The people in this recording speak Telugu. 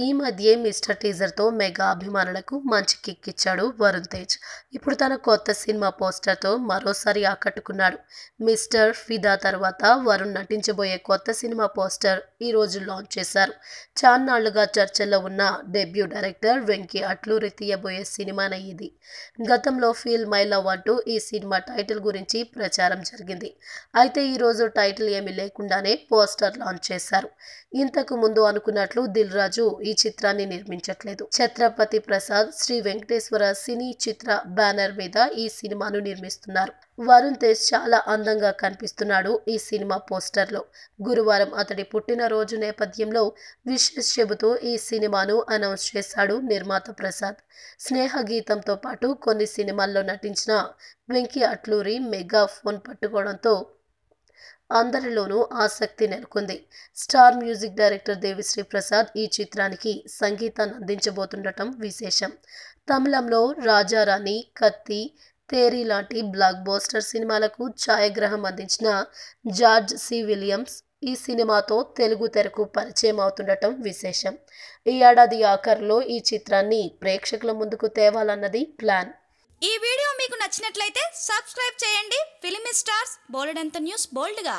ఈ మధ్యే మిస్టర్ టీజర్తో మెగా అభిమానులకు మంచి కిక్ ఇచ్చాడు వరుణ్ తేజ్. ఇప్పుడు తన కొత్త సినిమా పోస్టర్తో మరోసారి ఆకట్టుకున్నాడు. మిస్టర్ ఫిదా తర్వాత వరుణ్ నటించబోయే కొత్త సినిమా పోస్టర్ ఈ రోజు లాంచ్ చేశారు. చాన్నాళ్లుగా చర్చల్లో ఉన్న డెబ్యూ డైరెక్టర్ వెంకీ అట్లూరి తీయబోయే సినిమానే ఇది. గతంలో ఫీల్ మై లవ్ అంటూ ఈ సినిమా టైటిల్ గురించి ప్రచారం జరిగింది. అయితే ఈ రోజు టైటిల్ ఏమీ లేకుండానే పోస్టర్ లాంచ్ చేశారు. ఇంతకు ముందు అనుకున్నట్లు దిల్ రాజు ఈ చిత్రాన్ని నిర్మించట్లేదు. ఛత్రపతి ప్రసాద్, శ్రీ వెంకటేశ్వర సినీ చిత్ర బ్యానర్ మీద ఈ సినిమాను నిర్మిస్తున్నారు. వరుణ్ తేజ్ చాలా అందంగా కనిపిస్తున్నాడు ఈ సినిమా పోస్టర్లో. గురువారం అతడి పుట్టినరోజు నేపథ్యంలో విషెస్ చెబుతూ ఈ సినిమాను అనౌన్స్ చేశాడు నిర్మాత ప్రసాద్. స్నేహ గీతంతో పాటు కొన్ని సినిమాల్లో నటించిన వెంకీ అట్లూరి మెగా ఫోన్ పట్టుకోవడంతో అందరిలోనూ ఆసక్తి నెలకొంది. Star music director Devi Sri Prasad ఈ చిత్రానికి సంగీతాన్ని అందించబోతుండటం విశేషం. తమిళంలో రాజారాణి, కత్తి, తేరీ లాంటి బ్లాక్ బస్టర్ సినిమాలకు ఛాయాగ్రహం అందించిన జార్జ్ సి. విలియమ్స్ ఈ సినిమాతో తెలుగు తెరకు పరిచయం అవుతుండటం విశేషం. ఈ ఏడాది ఆఖరులో ఈ చిత్రాన్ని ప్రేక్షకుల ముందుకు తేవాలన్నది ప్లాన్. ఈ వీడియో మీకు నచ్చినట్లయితే సబ్స్క్రైబ్ చేయండి. ఫిలిమి స్టార్స్ బోలెడంత న్యూస్ బోల్డ్గా